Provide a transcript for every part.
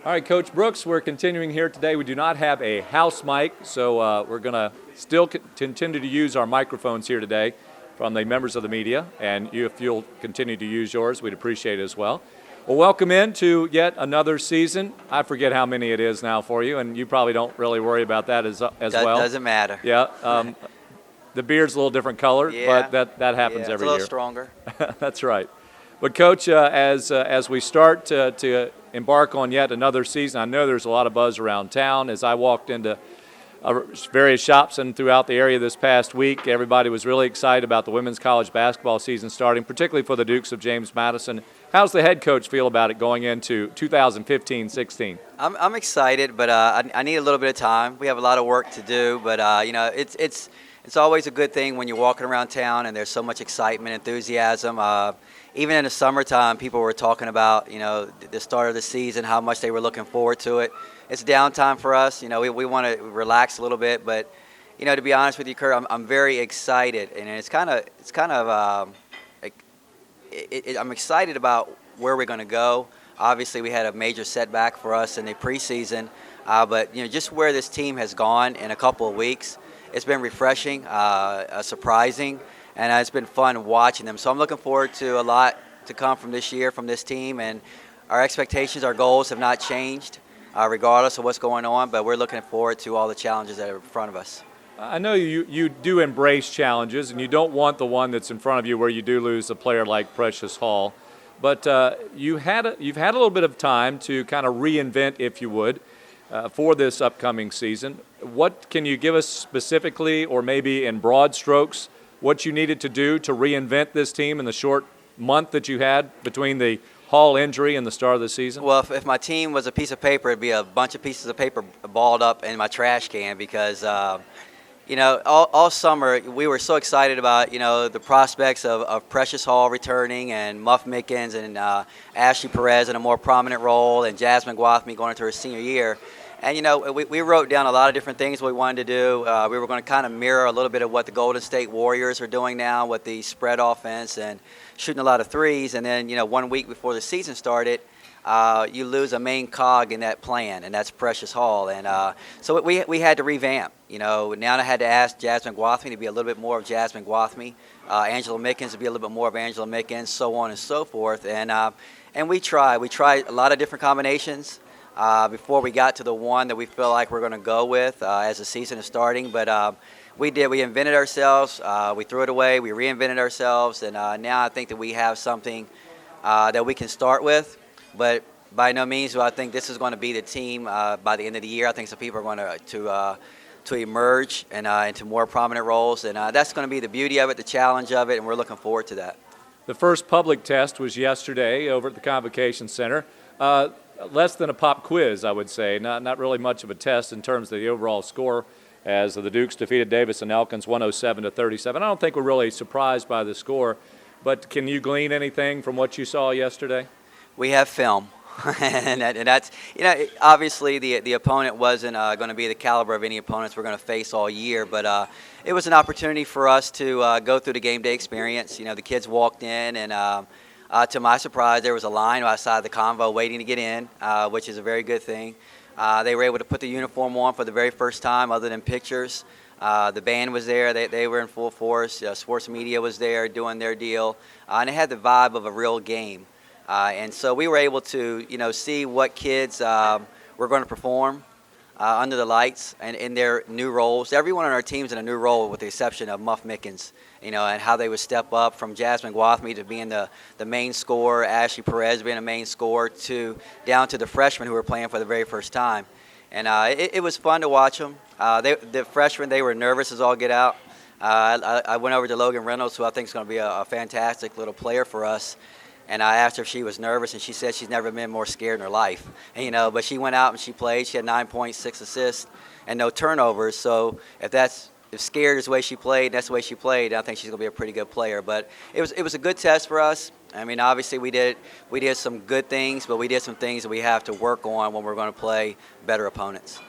All right, Coach Brooks, we're continuing here today. We do not have a house mic, so we're going to still continue to use our microphones here today from the members of the media, and if you'll continue to use yours, we'd appreciate it as well. Well, welcome into yet another season. I forget how many it is now for you, and you probably don't really worry about that as well. Doesn't matter. Yeah. The beard's a little different color, but that happens every year. It's a little stronger. That's right. But, Coach, as we start to embark on yet another season, I know there's a lot of buzz around town. As I walked into various shops and throughout the area this past week, everybody was really excited about the women's college basketball season starting, particularly for the Dukes of James Madison. How's the head coach feel about it going into 2015-16? I'm excited, but I need a little bit of time. We have a lot of work to do, but it's always a good thing when you're walking around town and there's so much excitement, enthusiasm. Even in the summertime, people were talking about, the start of the season, how much they were looking forward to it. It's downtime for us. We want to relax a little bit, but, to be honest with you, Kurt, I'm very excited, and I'm excited about where we're going to go. Obviously, we had a major setback for us in the preseason, but just where this team has gone in a couple of weeks, it's been refreshing, surprising, and it's been fun watching them. So I'm looking forward to a lot to come from this year, from this team, and our expectations, our goals have not changed regardless of what's going on, but we're looking forward to all the challenges that are in front of us. I know you do embrace challenges, and you don't want the one that's in front of you where you do lose a player like Precious Hall, but you've had a little bit of time to kind of reinvent, if you would, for this upcoming season. What can you give us specifically, or maybe in broad strokes, what you needed to do to reinvent this team in the short month that you had between the Hall injury and the start of the season? Well, if my team was a piece of paper, it'd be a bunch of pieces of paper balled up in my trash can because, all summer we were so excited about, the prospects of Precious Hall returning and Muff Mickens and Ashley Perez in a more prominent role and Jasmine Gwathmey going into her senior year. And, we wrote down a lot of different things we wanted to do. We were going to kind of mirror a little bit of what the Golden State Warriors are doing now with the spread offense and shooting a lot of threes. And then, 1 week before the season started, you lose a main cog in that plan, and that's Precious Hall. And so we had to revamp. Now I had to ask Jasmine Gwathmey to be a little bit more of Jasmine Gwathmey, Angela Mickens to be a little bit more of Angela Mickens, so on and so forth. And we tried a lot of different combinations. Before we got to the one that we feel like we're going to go with as the season is starting. But we invented ourselves, we threw it away, we reinvented ourselves, and now I think that we have something that we can start with. But by no means do I think this is going to be the team by the end of the year. I think some people are going to emerge and into more prominent roles, and that's going to be the beauty of it, the challenge of it, and we're looking forward to that. The first public test was yesterday over at the Convocation Center. Less than a pop quiz, I would say. Not really much of a test in terms of the overall score, as the Dukes defeated Davis and Elkins 107-37. I don't think we're really surprised by the score, but can you glean anything from what you saw yesterday? We have film, and that's obviously the opponent wasn't going to be the caliber of any opponents we're going to face all year, but it was an opportunity for us to go through the game day experience. The kids walked in and. To my surprise, there was a line outside the convo waiting to get in, which is a very good thing. They were able to put the uniform on for the very first time other than pictures. The band was there. They were in full force. Sports media was there doing their deal. And it had the vibe of a real game. And so we were able to, see what kids were going to perform under the lights and in their new roles. Everyone on our team's in a new role with the exception of Muff Mickens. And how they would step up from Jasmine Gwathmey to being the main scorer, Ashley Perez being a main scorer, down to the freshmen who were playing for the very first time. And it was fun to watch them. The freshmen, they were nervous as all get out. I went over to Logan Reynolds, who I think is going to be a fantastic little player for us. And I asked her if she was nervous, and she said she's never been more scared in her life. And, but she went out and she played. She had 9 points, 6 assists, and no turnovers. So if scared is the way she played, that's the way she played, I think she's going to be a pretty good player. But it was a good test for us. I mean, obviously we did some good things, but we did some things that we have to work on when we're going to play better opponents. All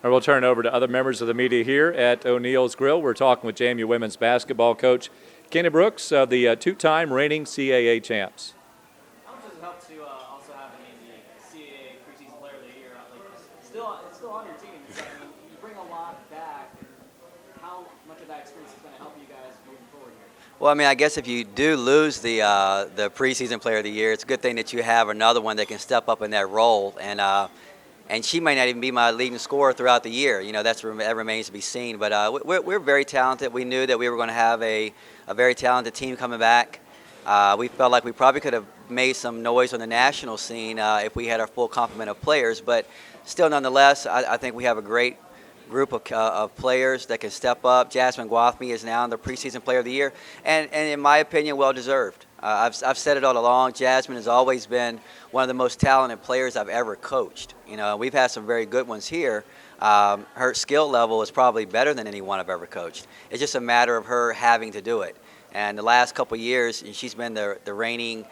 right, we'll turn it over to other members of the media here at O'Neill's Grill. We're talking with JMU women's basketball coach Kenny Brooks, the two-time reigning CAA champs. How much does it help to also have a CAA preseason player of the year it's still on your team. So, I mean, you bring a lot back. How much of that experience is going to help you guys moving forward here? Well, I mean, I guess if you do lose the preseason player of the year, it's a good thing that you have another one that can step up in that role. And she might not even be my leading scorer throughout the year. You know, that remains to be seen. But we're very talented. We knew that we were going to have a very talented team coming back. We felt like we probably could have made some noise on the national scene if we had our full complement of players. But still, nonetheless, I think we have a great group of players that can step up. Jasmine Gwathmey is now the preseason player of the year, and in my opinion, well deserved. I've said it all along. Jasmine has always been one of the most talented players I've ever coached. You know, we've had some very good ones here. Her skill level is probably better than anyone I've ever coached. It's just a matter of her having to do it. And the last couple of years, she's been the reigning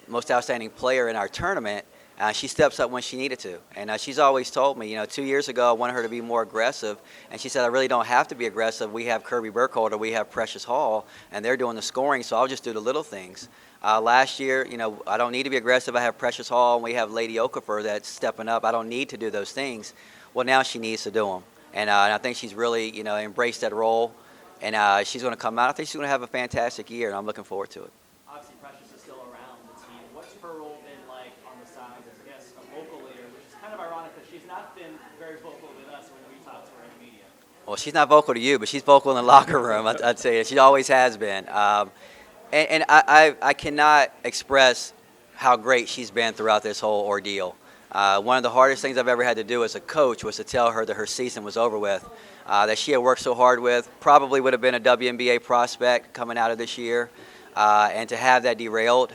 most outstanding player in our tournament. She steps up when she needed to. And she's always told me, 2 years ago, I wanted her to be more aggressive. And she said, I really don't have to be aggressive. We have Kirby Burkholder, we have Precious Hall, and they're doing the scoring, so I'll just do the little things. Last year, I don't need to be aggressive. I have Precious Hall, and we have Lady Okafor that's stepping up. I don't need to do those things. Well, now she needs to do them. And I think she's really, embraced that role. And she's going to come out. I think she's going to have a fantastic year, and I'm looking forward to it. Obviously, Precious is still around the team. What's her role been like on the side as, I guess, a vocal leader, which is kind of ironic because she's not been very vocal with us when we talk to her in the media. Well, she's not vocal to you, but she's vocal in the locker room. I'd say she always has been. And I cannot express how great she's been throughout this whole ordeal. One of the hardest things I've ever had to do as a coach was to tell her that her season was over with, that she had worked so hard with, probably would have been a WNBA prospect coming out of this year, and to have that derailed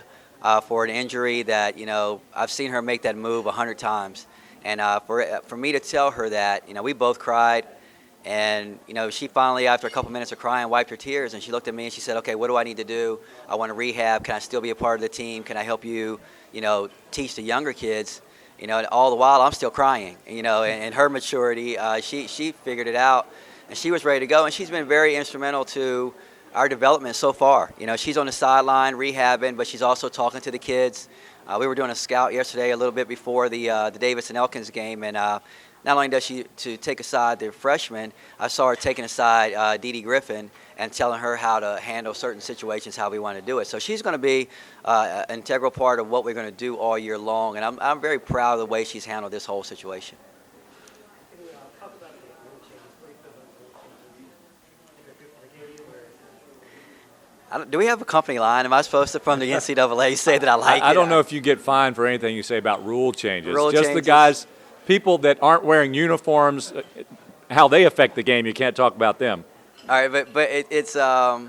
for an injury that, I've seen her make that move 100 times. And for me to tell her that, we both cried. And, she finally, after a couple minutes of crying, wiped her tears, and she looked at me and she said, okay, what do I need to do? I want to rehab. Can I still be a part of the team? Can I help you, teach the younger kids? And all the while I'm still crying, and her maturity, she figured it out, and she was ready to go, and she's been very instrumental to our development so far. She's on the sideline rehabbing, but she's also talking to the kids. We were doing a scout yesterday a little bit before the Davis-Elkins game, and not only does she to take aside the freshmen, I saw her taking aside Dee Dee Griffin and telling her how to handle certain situations, how we want to do it. So she's going to be an integral part of what we're going to do all year long, and I'm very proud of the way she's handled this whole situation. Can you talk about the rule changes? What do you feel about the rule changes? Is it good for the game, or Do we have a company line? Am I supposed to, from the NCAA, say that I like it? I don't know if you get fined for anything you say about rule changes. Rule Just changes. the guys, people that aren't wearing uniforms, how they affect the game, you can't talk about them. All right, but it's I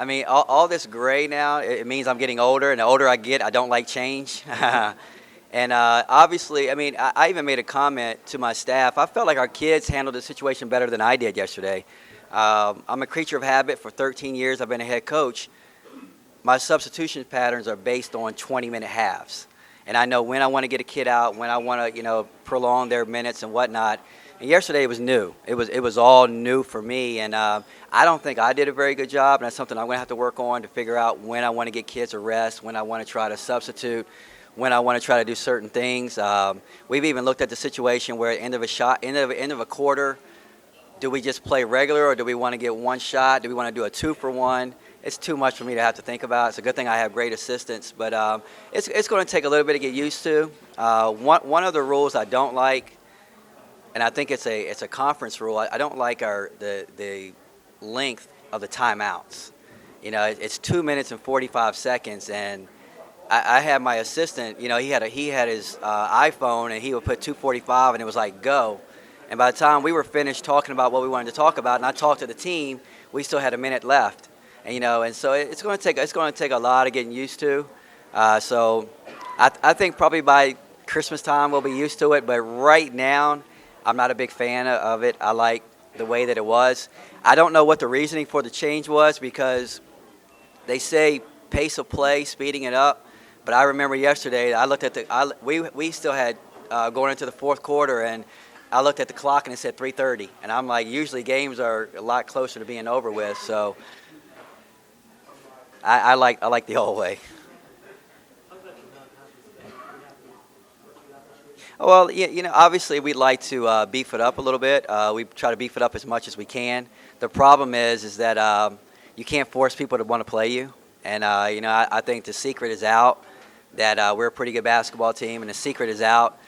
mean, all this gray now, it means I'm getting older, and the older I get, I don't like change. And obviously, I mean, I even made a comment to my staff. I felt like our kids handled the situation better than I did yesterday. I'm a creature of habit. For 13 years, I've been a head coach. My substitution patterns are based on 20-minute halves. And I know when I want to get a kid out, when I want to, prolong their minutes and whatnot. And yesterday it was new. It was all new for me, and I don't think I did a very good job. And that's something I'm going to have to work on to figure out when I want to get kids a rest, when I want to try to substitute, when I want to try to do certain things. We've even looked at the situation where at the end of a quarter, do we just play regular, or do we want to get one shot? Do we want to do a 2-for-1? It's too much for me to have to think about. It's a good thing I have great assistants, but it's going to take a little bit to get used to. One of the rules I don't like, and I think it's a conference rule. I don't like the length of the timeouts. It's 2 minutes and 45 seconds, and I had my assistant. He had his iPhone, and he would put 2:45, and it was like go. And by the time we were finished talking about what we wanted to talk about, and I talked to the team, we still had a minute left. And so it's going to take a lot of getting used to. So I think probably by Christmas time we'll be used to it. But right now, I'm not a big fan of it. I like the way that it was. I don't know what the reasoning for the change was, because they say pace of play, speeding it up. But I remember yesterday, I looked at we still had going into the fourth quarter, and I looked at the clock and it said 3:30. And I'm like, usually games are a lot closer to being over with. So I like the old way. Well, obviously we'd like to beef it up a little bit. We try to beef it up as much as we can. The problem is that you can't force people to want to play you. And, I think the secret is out that we're a pretty good basketball team, and the secret is out.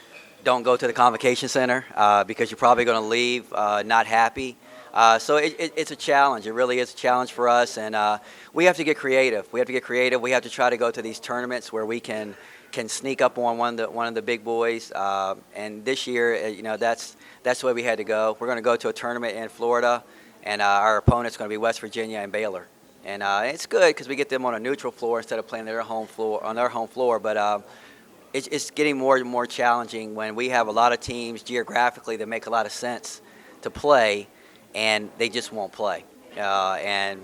Don't go to the convocation center because you're probably going to leave not happy. So it's a challenge. It really is a challenge for us, and we have to get creative. We have to try to go to these tournaments where we can sneak up on one of the big boys. And this year, that's the way we had to go. We're going to go to a tournament in Florida, and our opponent's going to be West Virginia and Baylor. And it's good because we get them on a neutral floor instead of playing their home floor. But it's getting more and more challenging when we have a lot of teams geographically that make a lot of sense to play, and they just won't play. I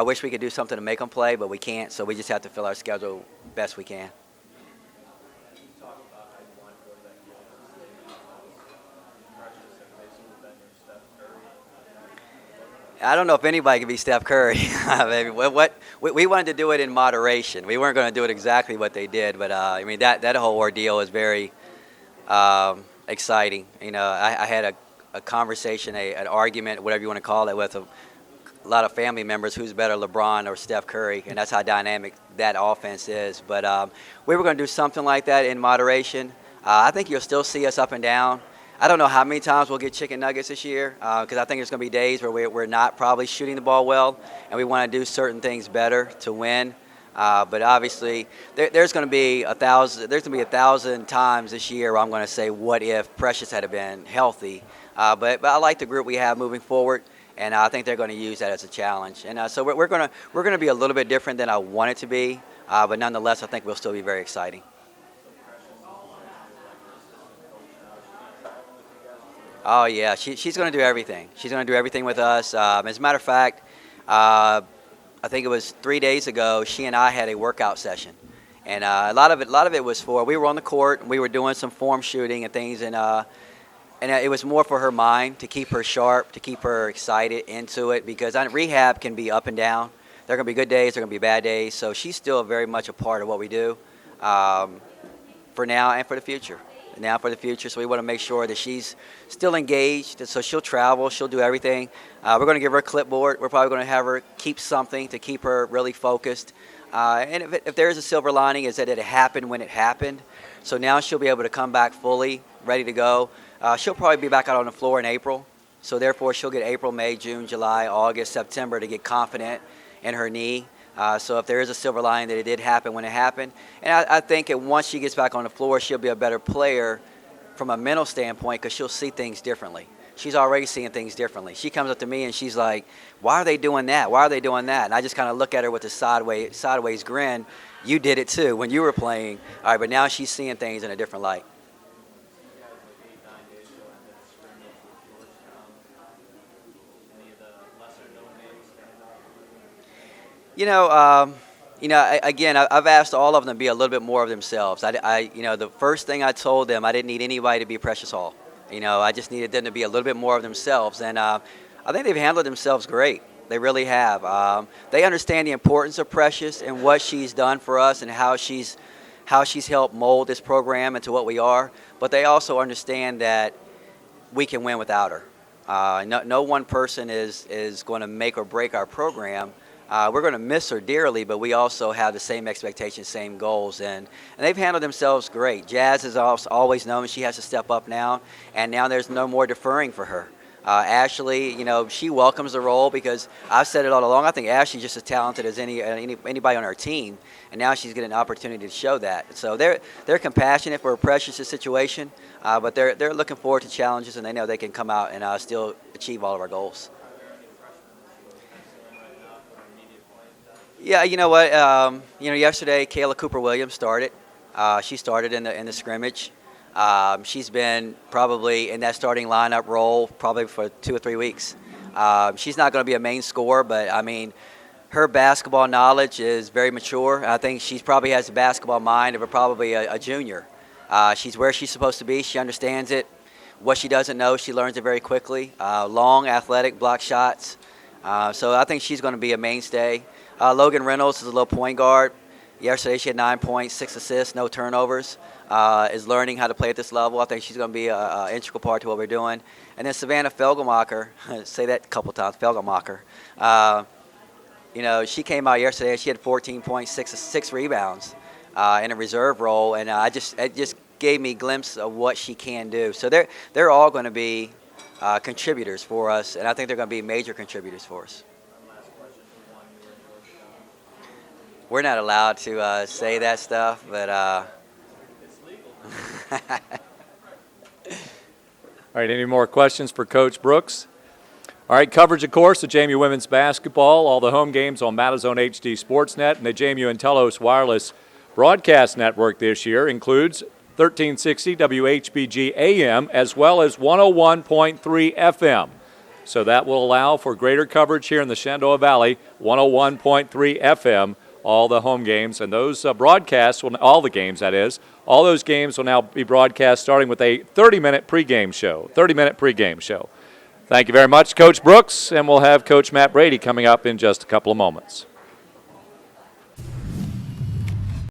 wish we could do something to make them play, but we can't. So we just have to fill our schedule best we can. I don't know if anybody can be Steph Curry. We wanted to do it in moderation. We weren't going to do it exactly what they did, but that whole ordeal is very exciting. I had a conversation, an argument, whatever you want to call it, with a lot of family members who's better, LeBron or Steph Curry, and that's how dynamic that offense is. But we were going to do something like that in moderation. I think you'll still see us up and down. I don't know how many times we'll get chicken nuggets this year because I think there's going to be days where we're not probably shooting the ball well, and we want to do certain things better to win. But obviously, there's going to be 1,000. There's going to be 1,000 times this year where I'm going to say, "What if Precious had been healthy?" But I like the group we have moving forward, and I think they're going to use that as a challenge. And so we're going to be a little bit different than I want it to be, but nonetheless, I think we'll still be very exciting. Oh, yeah, she's going to do everything. She's going to do everything with us. As a matter of fact, I think it was 3 days ago, she and I had a workout session. And a lot of it was we were on the court, and we were doing some form shooting and things, and it was more for her mind, to keep her sharp, to keep her excited into it, because rehab can be up and down. There are going to be good days, there are going to be bad days, so she's still very much a part of what we do for now and for the future. So we want to make sure that she's still engaged. So she'll travel, she'll do everything. We're going to give her a clipboard. We're probably going to have her keep something to keep her really focused. And if there is a silver lining, is that it happened when it happened. So now she'll be able to come back fully, ready to go. She'll probably be back out on the floor in April. So therefore, she'll get April, May, June, July, August, September to get confident in her knee. So if there is a silver lining that it did happen when it happened. And I think that once she gets back on the floor, she'll be a better player from a mental standpoint because she'll see things differently. She's already seeing things differently. She comes up to me and she's like, "Why are they doing that? Why are they doing that?" And I just kind of look at her with a sideways grin. You did it too when you were playing. All right, but now she's seeing things in a different light. Again, I've asked all of them to be a little bit more of themselves. The first thing I told them, I didn't need anybody to be Precious Hall. I just needed them to be a little bit more of themselves, and I think they've handled themselves great. They really have. They understand the importance of Precious and what she's done for us and how she's helped mold this program into what we are. But they also understand that we can win without her. No one person is going to make or break our program. We're going to miss her dearly, but we also have the same expectations, same goals, and they've handled themselves great. Jazz has always known she has to step up now, and now there's no more deferring for her. Ashley, she welcomes the role because I've said it all along. I think Ashley's just as talented as anybody on our team, and now she's getting an opportunity to show that. So they're compassionate for a Precious situation, but they're looking forward to challenges, and they know they can come out and still achieve all of our goals. Yeah, you know what? Yesterday, Kayla Cooper-Williams started. She started in the scrimmage. She's been probably in that starting lineup role probably for 2 or 3 weeks. She's not going to be a main scorer, but, her basketball knowledge is very mature. I think she probably has the basketball mind of probably a junior. She's where she's supposed to be. She understands it. What she doesn't know, she learns it very quickly. Long, athletic, block shots. So I think she's going to be a mainstay. Logan Reynolds is a little point guard. Yesterday she had 9 points, 6 assists, no turnovers. Is learning how to play at this level. I think she's going to be an integral part to what we're doing. And then Savannah Felgen, say that a couple times, Felgen. She came out yesterday and she had 14 points, 6 rebounds in a reserve role, and it just gave me a glimpse of what she can do. So they're all going to be contributors for us, and I think they're going to be major contributors for us. We're not allowed to say that stuff, but It's legal. All right, any more questions for Coach Brooks? All right, coverage, of course, of JMU women's basketball, all the home games on Matazone HD Sportsnet and the JMU and Telos Wireless Broadcast Network this year includes 1360 WHBG AM as well as 101.3 FM. So that will allow for greater coverage here in the Shenandoah Valley, 101.3 FM, all the home games. And those broadcasts, all the games that is, all those games will now be broadcast starting with a 30-minute pregame show. Thank you very much, Coach Brooks, and we'll have Coach Matt Brady coming up in just a couple of moments.